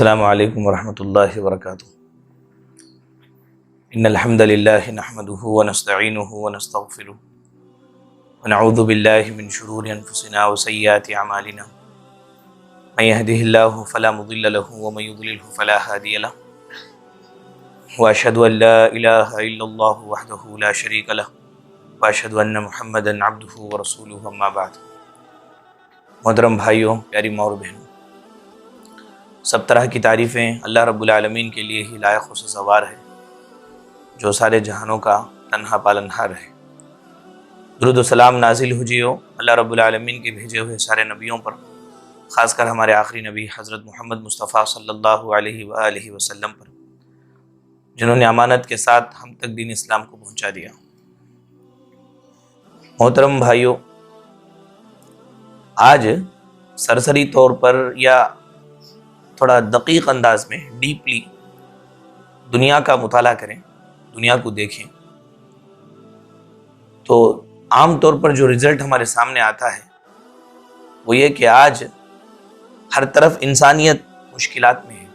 السلام علیکم ورحمۃ اللہ وبرکاتہ۔ ان الحمد للہ نحمده ونستعینه ونستغفره ونعوذ باللہ من شرور انفسنا وسیئات اعمالنا من يهده الله فلا مضل له ومن يضلله فلا هادي له واشهد ان لا الہ الا اللہ وحدہ لا شریک له واشهد ان محمدا عبدہ ورسولہ اما بعد۔ محترم بھائیوں، پیاری ماں اور بہنوں، سب طرح کی تعریفیں اللہ رب العالمین کے لیے ہی لائق و سزاوار ہے، جو سارے جہانوں کا تنہا پالنہار ہے۔ درود و سلام نازل ہوجیو اللہ رب العالمین کے بھیجے ہوئے سارے نبیوں پر، خاص کر ہمارے آخری نبی حضرت محمد مصطفیٰ صلی اللہ علیہ وآلہ وسلم پر، جنہوں نے امانت کے ساتھ ہم تک دین اسلام کو پہنچا دیا۔ محترم بھائیوں، آج سرسری طور پر یا تھوڑا دقیق انداز میں ڈیپلی دنیا کا مطالعہ کریں، دنیا کو دیکھیں، تو عام طور پر جو رزلٹ ہمارے سامنے آتا ہے وہ یہ کہ آج ہر طرف انسانیت مشکلات میں ہے،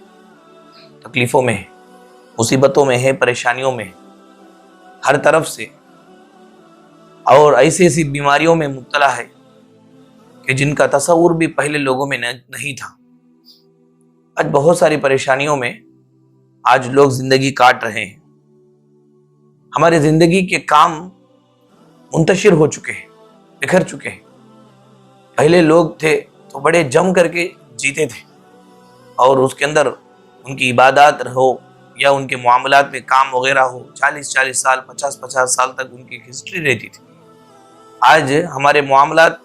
تکلیفوں میں ہے، مصیبتوں میں ہے، پریشانیوں میں ہے، ہر طرف سے، اور ایسی ایسی بیماریوں میں مبتلا ہے کہ جن کا تصور بھی پہلے لوگوں میں نہیں تھا۔ آج بہت ساری پریشانیوں میں آج لوگ زندگی کاٹ رہے ہیں۔ ہمارے زندگی کے کام منتشر ہو چکے ہیں، بکھر چکے ہیں۔ پہلے لوگ تھے تو بڑے جم کر کے جیتے تھے، اور اس کے اندر ان کی عبادات ہو یا ان کے معاملات میں کام وغیرہ ہو، 40 سال 50 سال تک ان کی ہسٹری رہتی تھی۔ آج ہمارے معاملات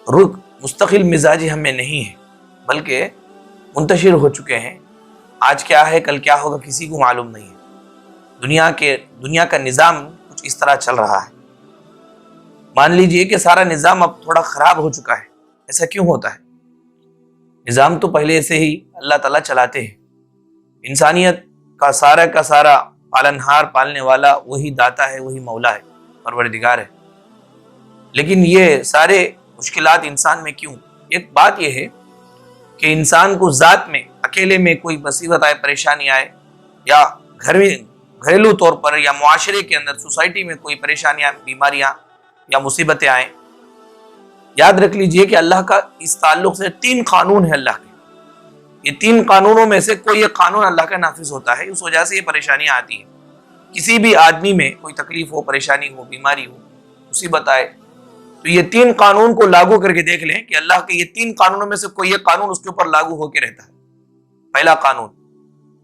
رک مستقل مزاجی ہمیں نہیں ہے، بلکہ منتشر ہو چکے ہیں۔ آج کیا ہے کل کیا ہوگا کسی کو معلوم نہیں ہے۔ دنیا کا نظام کچھ اس طرح چل رہا ہے۔ مان لیجئے کہ سارا نظام اب تھوڑا خراب ہو چکا ہے۔ ایسا کیوں ہوتا ہے؟ نظام تو پہلے سے ہی اللہ تعالیٰ چلاتے ہیں۔ انسانیت کا سارا پالنہار، پالنے والا وہی داتا ہے، وہی مولا ہے، پروردگار ہے۔ لیکن یہ سارے مشکلات انسان میں کیوں؟ ایک بات یہ ہے کہ انسان کو ذات میں اکیلے میں کوئی مصیبت آئے، پریشانی آئے، یا گھریلو طور پر یا معاشرے کے اندر، سوسائٹی میں کوئی پریشانیاں، بیماریاں یا مصیبتیں آئیں، یاد رکھ لیجئے کہ اللہ کا اس تعلق سے 3 قانون ہے اللہ کے۔ یہ 3 قانونوں میں سے کوئی ایک قانون اللہ کا نافذ ہوتا ہے، اس وجہ سے یہ پریشانیاں آتی ہیں۔ کسی بھی آدمی میں کوئی تکلیف ہو، پریشانی ہو، بیماری ہو، مصیبت آئے، تو یہ 3 قانون کو لاگو کر کے دیکھ لیں کہ اللہ کے یہ 3 قانونوں میں سے کوئی ایک قانون اس کے اوپر لاگو ہو کے رہتا ہے۔ پہلا قانون،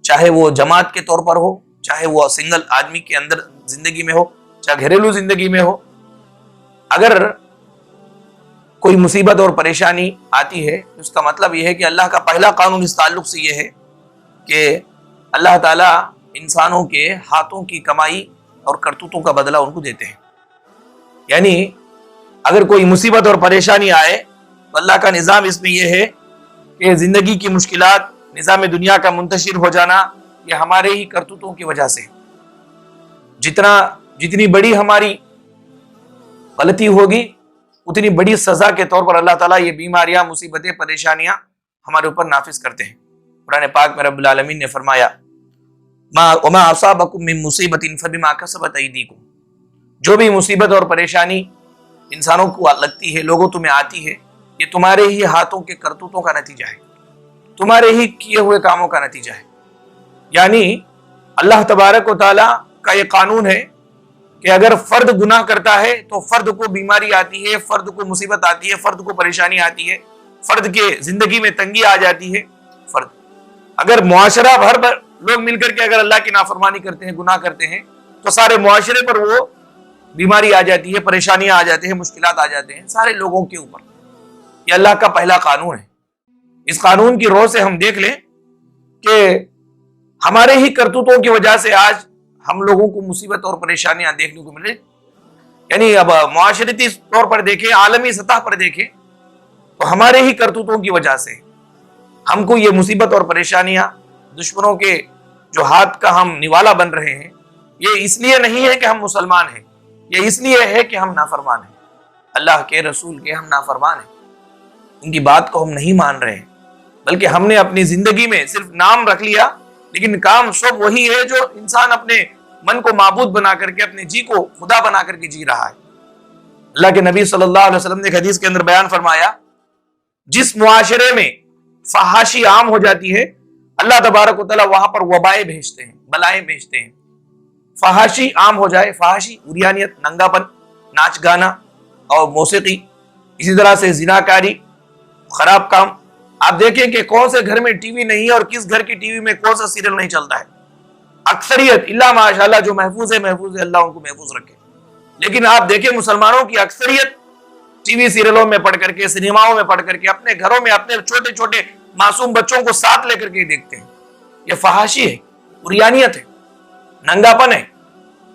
چاہے وہ جماعت کے طور پر ہو، چاہے وہ سنگل آدمی کے اندر زندگی میں ہو، چاہے گھریلو زندگی میں ہو، اگر کوئی مصیبت اور پریشانی آتی ہے تو اس کا مطلب یہ ہے کہ اللہ کا پہلا قانون اس تعلق سے یہ ہے کہ اللہ تعالیٰ انسانوں کے ہاتھوں کی کمائی اور کرتوتوں کا بدلہ ان کو دیتے ہیں۔ یعنی اگر کوئی مصیبت اور پریشانی آئے تو اللہ کا نظام اس میں یہ ہے کہ زندگی کی مشکلات، نظام دنیا کا منتشر ہو جانا، یہ ہمارے ہی کرتوتوں کی وجہ سے۔ جتنی بڑی ہماری غلطی ہوگی اتنی بڑی سزا کے طور پر اللہ تعالیٰ یہ بیماریاں، مصیبتیں، پریشانیاں ہمارے اوپر نافذ کرتے ہیں۔ قرآن پاک میں رب العالمین نے فرمایا، وَمَا أَصَابَكُم مِّن مُّصِيبَةٍ فَبِمَا كَسَبَتْ أَيْدِيكُم، جو بھی مصیبت اور پریشانی انسانوں کو لگتی ہے، لوگوں تمہیں آتی ہے، یہ تمہارے ہی ہاتھوں کے کرتوتوں کا نتیجہ ہے، تمہارے ہی کیے ہوئے کاموں کا نتیجہ ہے۔ یعنی اللہ تبارک و تعالیٰ کا یہ قانون ہے کہ اگر فرد گناہ کرتا ہے تو فرد کو بیماری آتی ہے، فرد کو مصیبت آتی ہے، فرد کو پریشانی آتی ہے، فرد کے زندگی میں تنگی آ جاتی ہے۔ اگر معاشرہ بھر لوگ مل کر کے اگر اللہ کی نافرمانی کرتے ہیں، گناہ کرتے ہیں، تو سارے معاشرے پر وہ بیماری آ جاتی ہے، پریشانیاں آ جاتی ہیں، مشکلات آ جاتے ہیں سارے لوگوں کے اوپر۔ یہ اللہ کا پہلا قانون ہے۔ اس قانون کی روح سے ہم دیکھ لیں کہ ہمارے ہی کرتوتوں کی وجہ سے آج ہم لوگوں کو مصیبت اور پریشانیاں دیکھنے کو مل رہی۔ یعنی اب معاشرتی طور پر دیکھیں، عالمی سطح پر دیکھیں، تو ہمارے ہی کرتوتوں کی وجہ سے ہم کو یہ مصیبت اور پریشانیاں، دشمنوں کے جو ہاتھ کا ہم نوالا بن رہے ہیں، یہ اس لیے نہیں ہے کہ ہم مسلمان ہیں، یہ اس لیے ہے کہ ہم نافرمان ہیں، اللہ کے رسول کے ہم نافرمان ہیں، ان کی بات کو ہم نہیں مان رہے ہیں، بلکہ ہم نے اپنی زندگی میں صرف نام رکھ لیا، لیکن کام سب وہی ہے جو انسان اپنے من کو معبود بنا کر کے، اپنے جی کو خدا بنا کر کے جی رہا ہے۔ اللہ کے نبی صلی اللہ علیہ وسلم نے ایک حدیث کے اندر بیان فرمایا، جس معاشرے میں فحاشی عام ہو جاتی ہے، اللہ تبارک و تعالیٰ وہاں پر وبائیں بھیجتے ہیں، بلائیں بھیجتے ہیں۔ فحاشی عام ہو جائے، فحاشی عریانیت، ننگا پن، ناچ گانا اور موسیقی، اسی طرح سے زناکاری، خراب کام۔ آپ دیکھیں کہ کون سے گھر میں ٹی وی نہیں ہے اور کس گھر کی ٹی وی میں کون سا سیریل نہیں چلتا ہے۔ اکثریت اللہ ماشاءاللہ جو محفوظ ہے، اللہ ان کو محفوظ رکھے، لیکن آپ دیکھیں مسلمانوں کی اکثریت ٹی وی سیریلوں میں پڑھ کر کے، سنیماؤں میں پڑھ کر کے، اپنے گھروں میں اپنے چھوٹے چھوٹے معصوم بچوں کو ساتھ لے کر کے دیکھتے ہیں۔ یہ فحاشی ہے، عریانیت ہے، ننگا پن ہے۔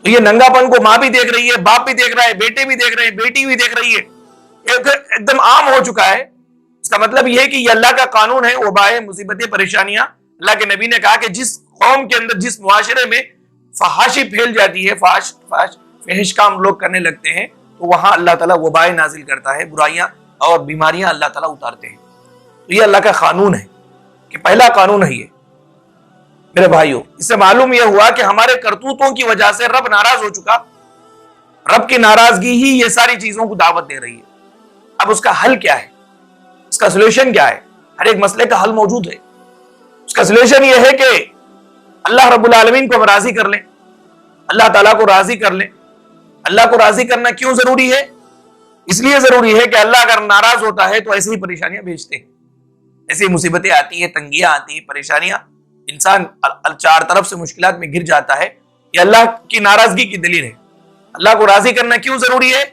تو یہ ننگا پن کو ماں بھی دیکھ رہی ہے، باپ بھی دیکھ رہا ہے، بیٹے بھی دیکھ رہے ہیں، بیٹی بھی دیکھ رہی ہے، ایک دم عام ہو چکا ہے۔ اس کا مطلب یہ ہے کہ یہ اللہ کا قانون ہے، وبائیں، مصیبتیں، پریشانیاں۔ اللہ کے نبی نے کہا کہ جس قوم کے اندر، جس معاشرے میں فحاشی پھیل جاتی ہے، فحش کام لوگ کرنے لگتے ہیں، تو وہاں اللہ تعالیٰ وبائیں نازل کرتا ہے، برائیاں اور بیماریاں اللہ تعالیٰ اتارتے ہیں۔ تو یہ اللہ کا قانون ہے کہ پہلا قانون ہے یہ۔ میرے بھائیوں، اس سے معلوم یہ ہوا کہ ہمارے کرتوتوں کی وجہ سے رب ناراض ہو چکا۔ رب کی ناراضگی ہی یہ ساری چیزوں کو دعوت دے رہی ہے۔ اب اس کا حل کیا ہے؟ اس کا سولوشن کیا ہے؟ ہر ایک مسئلے کا حل موجود ہے۔ اس کا سولوشن یہ ہے کہ اللہ رب العالمین کو ہم راضی کر لیں، اللہ تعالیٰ کو راضی کر لیں۔ اللہ کو راضی کرنا کیوں ضروری ہے؟ اس لیے ضروری ہے کہ اللہ اگر ناراض ہوتا ہے تو ایسی ہی پریشانیاں بھیجتے ہیں، ایسی مصیبتیں آتی ہیں، تنگیاں آتی ہیں، پریشانیاں، انسان چار طرف سے مشکلات میں گر جاتا ہے۔ یہ اللہ کی ناراضگی کی دلیل ہے۔ اللہ کو راضی کرنا کیوں ضروری ہے؟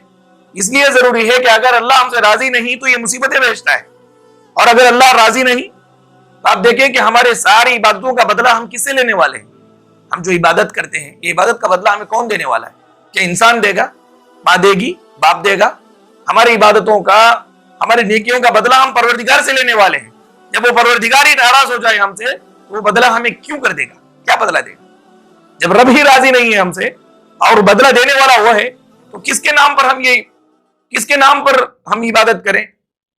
اس لیے ضروری ہے کہ اگر اللہ ہم سے راضی نہیں تو یہ مصیبتیں بھیجتا ہے، اور اگر اللہ راضی نہیں تو آپ دیکھیں کہ ہمارے ساری عبادتوں کا بدلہ ہم کس سے لینے والے ہیں؟ ہم جو عبادت کرتے ہیں، یہ عبادت کا بدلہ ہمیں کون دینے والا ہے؟ کہ انسان دے گا، ماں دے گی، باپ دے گا؟ ہماری عبادتوں کا، ہماری نیکیوں کا بدلہ ہم پروردگار سے لینے والے ہیں۔ جب وہ پروردگار ہی ناراض ہو جائے ہم سے، وہ بدلہ ہمیں کیوں کر دے گا؟ کیا بدلہ دے گا؟ جب رب ہی راضی نہیں ہے ہم سے اور بدلہ دینے والا وہ ہے، تو کس کے نام پر ہم عبادت کریں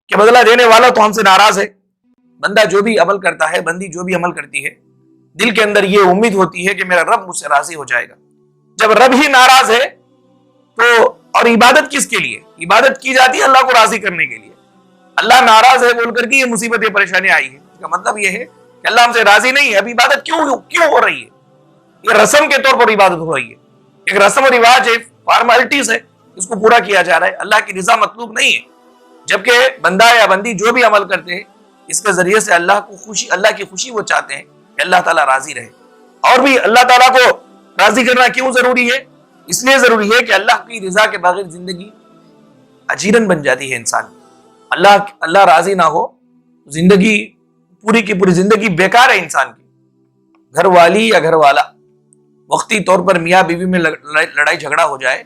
کہ بدلہ دینے والا تو ہم سے ناراض ہے؟ بندہ جو بھی عمل کرتا ہے، بندی جو بھی عمل کرتی ہے، دل کے اندر یہ امید ہوتی ہے کہ میرا رب مجھ سے راضی ہو جائے گا۔ جب رب ہی ناراض ہے تو اور عبادت کس کے لیے؟ عبادت کی جاتی ہے اللہ کو راضی کرنے کے لیے۔ اللہ ناراض ہے بول کر کے یہ مصیبتیں، پریشانیاں آئی ہیں، اس کا مطلب یہ ہے کہ اللہ ہم سے راضی نہیں ہے۔ اب عبادت کیوں ہو رہی ہے؟ یہ رسم کے طور پر عبادت ہو رہی ہے، ایک رسم و رواج ہے، فارمیلٹیز ہے، اس کو پورا کیا جا رہا ہے۔ اللہ کی رضا مطلوب نہیں ہے، جبکہ بندہ یا بندی جو بھی عمل کرتے ہیں اس کے ذریعے سے اللہ کی خوشی وہ چاہتے ہیں کہ اللہ تعالیٰ راضی رہے۔ اور بھی اللہ تعالیٰ کو راضی کرنا کیوں ضروری ہے؟ اس لیے ضروری ہے کہ اللہ کی رضا کے بغیر زندگی اجیرن بن جاتی ہے انسان۔ اللہ راضی نہ ہو، زندگی پوری کی پوری زندگی بیکار ہے انسان کی۔ گھر والی یا گھر والا وقتی طور پر میاں بیوی میں لڑائی جھگڑا ہو جائے،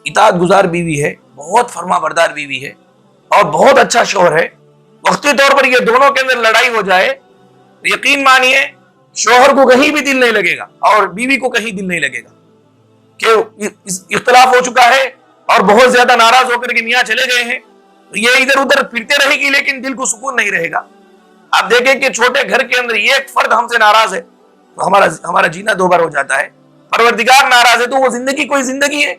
اطاعت گزار بیوی ہے، بہت فرما بردار بیوی ہے اور بہت اچھا شوہر ہے، وقتی طور پر یہ دونوں کے اندر لڑائی ہو جائے، یقین مانیے شوہر کو کہیں بھی دل نہیں لگے گا اور بیوی کو کہیں دل نہیں لگے گا کہ اختلاف ہو چکا ہے اور بہت زیادہ ناراض ہو کر کے میاں چلے گئے ہیں۔ یہ ادھر ادھر پھرتے رہے گی لیکن دل کو سکون نہیں رہے گا۔ آپ دیکھیں کہ چھوٹے گھر کے اندر ایک فرد ہم سے ناراض ہے تو ہمارا جینا دو بار ہو جاتا ہے۔ پروردگار ناراض ہے تو وہ زندگی کوئی زندگی ہے؟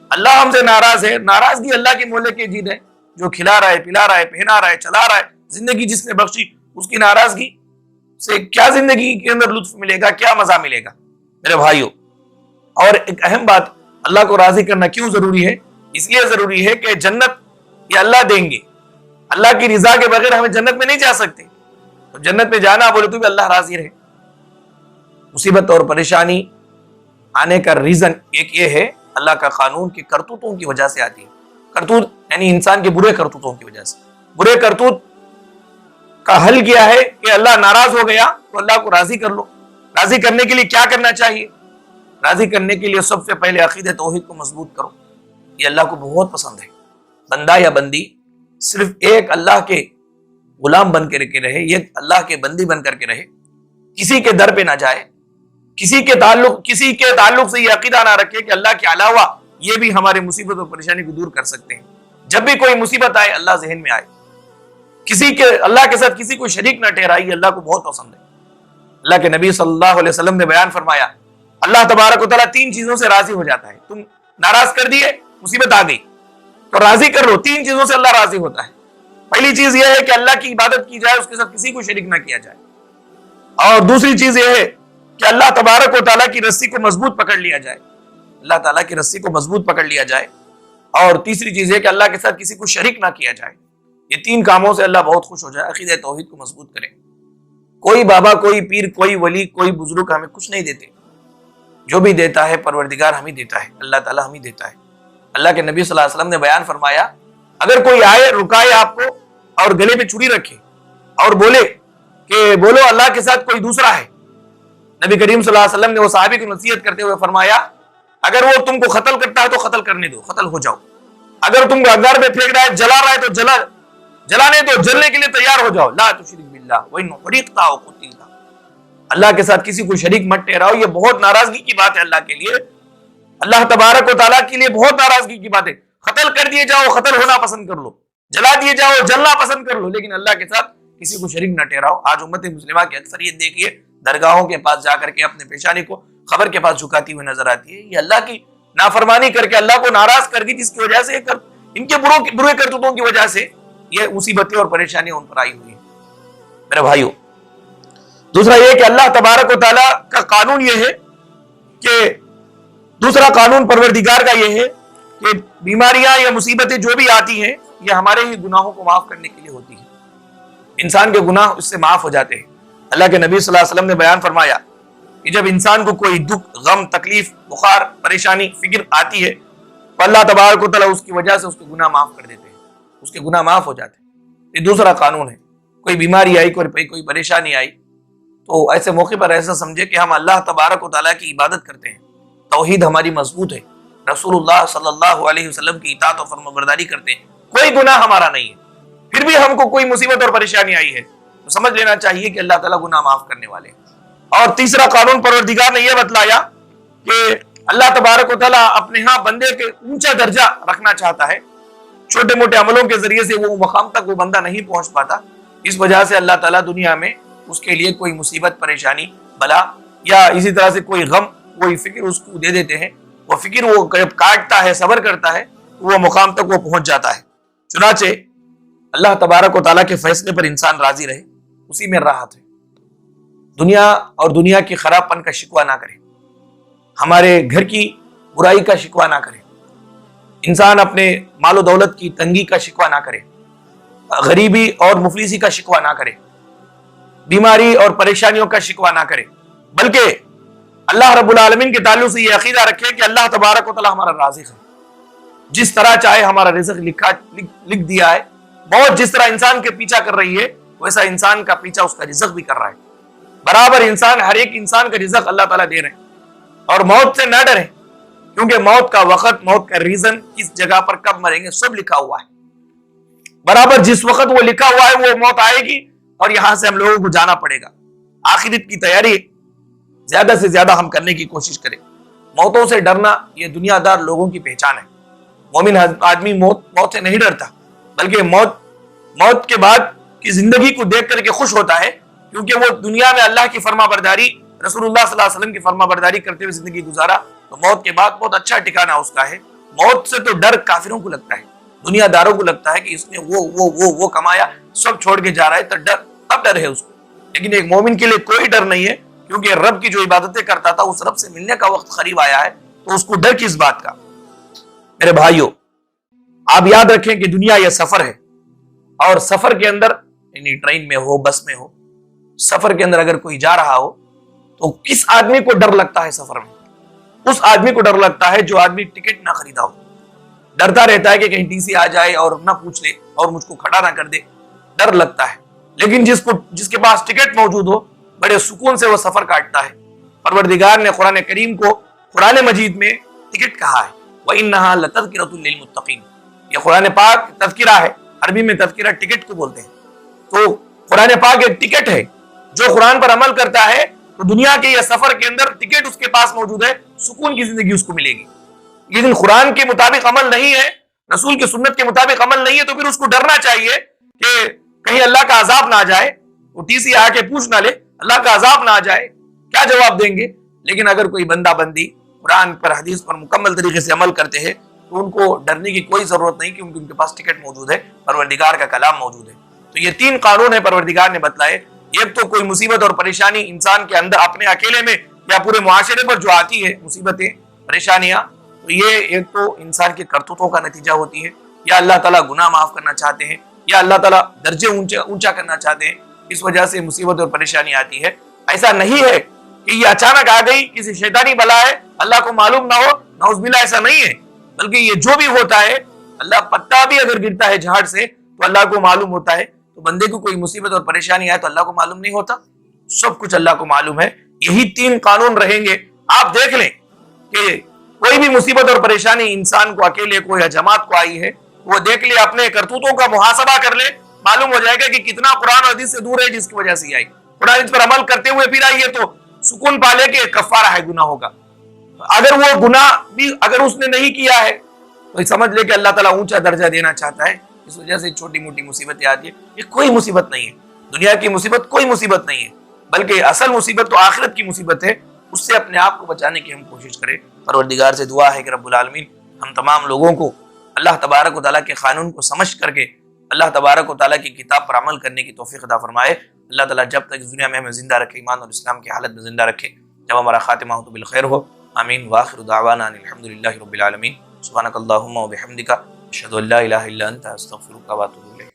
اللہ ہم سے ناراض ہے، ناراضگی اللہ کے مولے کی جیت ہے، جو کھلا رہا ہے، پلا رہا ہے، پہنا رہا ہے، چلا رہا ہے، زندگی جس نے بخشی، اس کی ناراضگی سے کیا زندگی کے اندر لطف ملے گا، کیا مزہ ملے گا میرے بھائیوں؟ اور ایک اہم بات، اللہ کو راضی کرنا کیوں ضروری ہے؟ اس لیے ضروری ہے کہ جنت یہ اللہ دیں گے، اللہ کی رضا کے بغیر ہمیں جنت میں نہیں جا سکتے۔ تو جنت میں جانا بولے تو بھی اللہ راضی رہے۔ مصیبت اور پریشانی آنے کا ریزن ایک یہ ہے، اللہ کا قانون کی کرتوتوں کی وجہ سے آتی ہے۔ کرتوت یعنی انسان کے برے کرتوتوں کی وجہ سے۔ برے کرتوت کا حل کیا ہے کہ اللہ ناراض ہو گیا تو اللہ کو راضی کر لو۔ راضی کرنے کے لیے کیا کرنا چاہیے؟ راضی کرنے کے لیے سب سے پہلے عقیدہ توحید کو مضبوط کرو۔ یہ اللہ کو بہت پسند ہے۔ بندہ یا بندی صرف ایک اللہ کے غلام بن کر کے رہے، ایک اللہ کے بندی بن کر کے رہے، کسی کے در پہ نہ جائے، کسی کے تعلق سے یہ عقیدہ نہ رکھے کہ اللہ کے علاوہ یہ بھی ہمارے مصیبت اور پریشانی کو دور کر سکتے ہیں۔ جب بھی کوئی مصیبت آئے اللہ ذہن میں آئے، اللہ کے ساتھ کسی کو شریک نہ ٹھہرائیے، اللہ کو بہت پسند ہے۔ اللہ کے نبی صلی اللہ علیہ وسلم نے بیان فرمایا، اللہ تبارک و تعالیٰ 3 چیزوں سے راضی ہو جاتا ہے۔ تم ناراض کر دیے، مصیبت آ گئی تو راضی کر لو، 3 چیزوں سے اللہ راضی ہوتا ہے۔ پہلی چیز یہ ہے کہ اللہ کی عبادت کی جائے، اس کے ساتھ کسی کو شریک نہ کیا جائے، اور دوسری چیز یہ ہے کہ اللہ تبارک و تعالیٰ کی رسی کو مضبوط پکڑ لیا جائے، اللہ تعالیٰ کی رسی کو مضبوط پکڑ لیا جائے، اور تیسری چیز یہ کہ اللہ کے ساتھ کسی کو شریک نہ کیا جائے۔ یہ 3 کاموں سے اللہ بہت خوش ہو جائے۔ عقیدہ توحید کو مضبوط کریں۔ کوئی بابا، کوئی پیر، کوئی ولی، کوئی بزرگ ہمیں کچھ نہیں دیتے، جو بھی دیتا ہے پروردگار ہمیں دیتا ہے، اللہ تعالیٰ ہمیں دیتا ہے۔ اللہ کے نبی صلی اللہ علیہ وسلم نے بیان فرمایا، اگر کوئی آئے رکائے آپ کو اور گلے پہ چھری رکھے اور بولے کہ بولو اللہ کے ساتھ کوئی دوسرا ہے، نبی کریم صلی اللہ علیہ وسلم نے وہ صحابی کو نصیحت کرتے ہوئے فرمایا، اگر وہ تم کو قتل کرتا ہے تو قتل کرنے دو، قتل ہو جاؤ، اگر تم کو اگار میں پھینک رہا ہے، جلا رہا ہے تو جلانے دو، جلنے کے لیے تیار ہو جاؤ۔ لا تشرک باللہ وَإِنَّ فَرِيقًا قُتِلَ، اللہ کے ساتھ کسی کو شریک مت ٹھہراؤ۔ یہ بہت ناراضگی کی بات ہے اللہ کے لیے، اللہ تبارک و تعالیٰ کے لیے بہت ناراضگی کی بات ہے۔ قتل کر دیے جاؤ، قتل ہونا پسند کر لو، جلا دیے جاؤ، جلنا پسند کر لو، لیکن اللہ کے ساتھ کسی کو شریک نہ ٹھہراؤ۔ آج امت مسلمہ کی اکثریت دیکھیے، درگاہوں کے پاس جا کر کے اپنے پیشانی کو خبر کے پاس جھکاتی ہوئی نظر آتی ہے۔ یہ اللہ کی نافرمانی کر کے اللہ کو ناراض کر گئی، جس کی وجہ سے ان کے برے کرتوتوں کی وجہ سے یہ مصیبتیں اور پریشانیاں ان پر آئی ہوئی ہیں۔ میرے بھائیوں، دوسرا یہ کہ اللہ تبارک و تعالیٰ کا قانون یہ ہے کہ دوسرا قانون پروردگار کا یہ ہے کہ بیماریاں یا مصیبتیں جو بھی آتی ہیں یہ ہمارے ہی گناہوں کو معاف کرنے کے لیے ہوتی ہیں۔ انسان کے گناہ اس سے معاف ہو جاتے ہیں۔ اللہ کے نبی صلی اللہ علیہ وسلم نے بیان فرمایا کہ جب انسان کو کوئی دکھ، غم، تکلیف، بخار، پریشانی، فکر آتی ہے تو اللہ تبارک و تعالیٰ اس کی وجہ سے اس کے گناہ معاف کر دیتے ہیں، اس کے گناہ معاف ہو جاتے ہیں۔ یہ دوسرا قانون ہے۔ کوئی بیماری آئی، کوئی پریشانی آئی تو ایسے موقع پر ایسا سمجھے کہ ہم اللہ تبارک و تعالیٰ کی عبادت کرتے ہیں، توحید ہماری مضبوط ہے، رسول اللہ صلی اللہ علیہ وسلم کی اطاعت و فرمانبرداری کرتے ہیں، کوئی گناہ ہمارا نہیں ہے، پھر بھی ہم کو کوئی مصیبت اور پریشانی آئی ہے تو سمجھ لینا چاہیے کہ اللہ تعالیٰ گناہ معاف کرنے والے ہیں۔ اور تیسرا قانون پروردگار نے یہ بتلایا کہ اللہ تبارک و تعالیٰ اپنے ہاں بندے کے اونچا درجہ رکھنا چاہتا ہے، چھوٹے موٹے عملوں کے ذریعے سے وہ مقام تک وہ بندہ نہیں پہنچ پاتا، اس وجہ سے اللہ تعالیٰ دنیا میں اس کے لیے کوئی مصیبت، پریشانی، بلا یا اسی طرح سے کوئی غم، کوئی فکر اس کو دے دیتے ہیں۔ وہ فکر وہ جب کاٹتا ہے، صبر کرتا ہے تو وہ مقام تک وہ پہنچ جاتا ہے۔ چنانچہ اللہ تبارک و تعالیٰ کے فیصلے پر انسان راضی رہے، اسی میں راحت ہے۔ دنیا اور دنیا کی خراب پن کا شکوہ نہ کرے، ہمارے گھر کی برائی کا شکوہ نہ کرے، انسان اپنے مال و دولت کی تنگی کا شکوہ نہ کرے، غریبی اور مفلسی کا شکوہ نہ کرے، بیماری اور پریشانیوں کا شکوہ نہ کرے، بلکہ اللہ رب العالمین کے تعلق سے یہ عقیدہ رکھے کہ اللہ تبارک و تعالیٰ ہمارا رازق ہے، جس طرح چاہے ہمارا رزق لکھ دیا ہے۔ موت جس طرح انسان کے پیچھا کر رہی ہے ویسا انسان کا پیچھا اس کا رزق بھی کر رہا ہے، برابر انسان، ہر ایک انسان کا رزق اللہ تعالیٰ دے رہے ہیں۔ اور موت سے نہ ڈریں، کیونکہ موت کا وقت، موت کا ریزن، کس جگہ پر کب مریں گے سب لکھا ہوا ہے، برابر جس وقت وہ لکھا ہوا ہے وہ موت آئے گی اور یہاں سے ہم لوگوں کو جانا پڑے گا۔ آخرت کی تیاری زیادہ سے زیادہ ہم کرنے کی کوشش کریں۔ موتوں سے ڈرنا یہ دنیا دار لوگوں کی پہچان ہے۔ مومن آدمی موت سے نہیں ڈرتا، بلکہ موت کے بعد کی زندگی کو دیکھ کر کے خوش ہوتا ہے، کیونکہ وہ دنیا میں اللہ کی فرما برداری، رسول اللہ صلی اللہ علیہ وسلم کی فرما برداری کرتے ہوئے زندگی گزارا، تو موت کے بعد بہت اچھا ٹھکانہ اس کا ہے۔ موت سے تو ڈر کافروں کو لگتا ہے، دنیا داروں کو لگتا ہے کہ اس نے وہ کمایا، سب چھوڑ کے جا رہا ہے، تب ڈر ہے اس کو۔ لیکن ایک مومن کے لیے کوئی ڈر نہیں ہے، کیونکہ رب کی جو عبادتیں کرتا تھا اس رب سے ملنے کا وقت قریب آیا ہے، تو اس کو ڈر کس بات کا؟ میرے بھائیوں، آپ یاد رکھیں کہ دنیا یہ سفر ہے، اور سفر کے اندر یعنی ٹرین میں ہو، بس میں ہو، سفر کے اندر اگر کوئی جا رہا ہو تو کس آدمی کو ڈر لگتا ہے سفر میں؟ اس آدمی کو ڈر لگتا ہے جو آدمی ٹکٹ نہ خریدا ہو، ڈرتا رہتا ہے کہ کہیں ٹی سی آ جائے اور نہ پوچھ لے اور مجھ کو کھڑا نہ کر دے، ڈر لگتا ہے۔ لیکن جس کے پاس ٹکٹ موجود ہو، بڑے سکون سے وہ سفر کاٹتا ہے۔ پروردگار نے قرآن کریم کو قرآن مجید میں ٹکٹ کہا ہے، وَإِنَّهَا لَتَذْكِرَةٌ لِّلْمُتَّقِينَ، یہ قرآن پاک تذکرہ ہے، عربی میں تذکرہ ٹکٹ کو بولتے ہیں۔ تو قرآن پاک ایک ٹکٹ ہے، جو قرآن پر عمل کرتا ہے تو دنیا کے یہ سفر کے اندر ٹکٹ اس کے پاس موجود ہے، سکون کی زندگی اس کو ملے گی۔ لیکن قرآن کے مطابق عمل نہیں ہے، رسول کی سنت کے مطابق عمل نہیں ہے، تو پھر اس کو ڈرنا چاہیے کہ کہیں اللہ کا عذاب نہ آ جائے، وہ ٹی سی آ کے پوچھ نہ لے اللہ کا عذاب نہ آ جائے، کیا جواب دیں گے؟ لیکن اگر کوئی بندہ بندی قرآن پر حدیث پر مکمل طریقے سے عمل کرتے ہیں تو ان کو ڈرنے کی کوئی ضرورت نہیں، کیونکہ ان کے پاس ٹکٹ موجود ہے، پروردگار کا کلام موجود ہے۔ تو یہ 3 قانون ہے پروردگار نے بتلائے۔ ایک تو کوئی مصیبت اور پریشانی انسان کے اندر اپنے اکیلے میں یا پورے معاشرے پر جو آتی ہے مصیبتیں پریشانیاں، تو یہ ایک تو انسان کے کرتوتوں کا نتیجہ ہوتی ہے، یا اللہ تعالیٰ گناہ معاف کرنا چاہتے ہیں، یا اللہ تعالیٰ درجے اونچا کرنا چاہتے ہیں، اس وجہ سے مصیبت اور پریشانی آتی ہے۔ ایسا نہیں ہے کہ یہ اچانک آ گئی، کسی شیطانی بلا ہے، اللہ کو معلوم نہ ہو، نعوذ باللہ، ایسا نہیں ہے، بلکہ یہ جو بھی ہوتا ہے، اللہ پتا بھی اگر گرتا ہے جھاڑ سے تو اللہ کو معلوم ہوتا ہے، تو بندے کو کوئی مصیبت اور پریشانی آئے تو اللہ کو معلوم نہیں ہوتا؟ سب کچھ اللہ کو معلوم ہے۔ یہی 3 قانون رہیں گے، آپ دیکھ لیں کہ کوئی بھی مصیبت اور پریشانی انسان کو اکیلے کو یا جماعت کو آئی ہے، وہ دیکھ لے، اپنے کرتوتوں کا محاسبہ کر لے، معلوم ہو جائے گا کہ کتنا قرآن اور حدیث سے دور ہے جس کی وجہ سے یہ آئی۔ قرآن اس پر عمل کرتے ہوئے پھر آئیے تو سکون پالے کہ کفارہ ہے گناہوں کا۔ اگر وہ گناہ بھی اگر اس نے نہیں کیا ہے تو سمجھ لے کہ اللہ تعالیٰ اونچا درجہ دینا چاہتا ہے، اس وجہ سے چھوٹی موٹی مصیبتیں آتی ہیں۔ یہ کوئی مصیبت نہیں ہے، دنیا کی مصیبت کوئی مصیبت نہیں ہے، بلکہ اصل مصیبت تو آخرت کی مصیبت ہے، اس سے اپنے آپ کو بچانے کی ہم کوشش کریں۔ پروردگار سے دعا ہے کہ رب العالمین ہم تمام لوگوں کو اللہ تبارک و تعالیٰ کے قانون کو سمجھ کر کے اللہ تبارک و تعالیٰ کی کتاب پر عمل کرنے کی توفیق عطا فرمائے۔ اللہ تعالیٰ جب تک اس دنیا میں ہمیں زندہ رکھے، ایمان اور اسلام کی حالت میں زندہ رکھے، جب ہمارا خاتمہ ہو تو بالخیر ہو۔ آمین۔ وآخر دعوانا ان الحمدللہ رب العالمین۔ سبحانک اللہم و بحمدک، اشہد ان لا الہ الا انت، استغفرک و اتوب الیک۔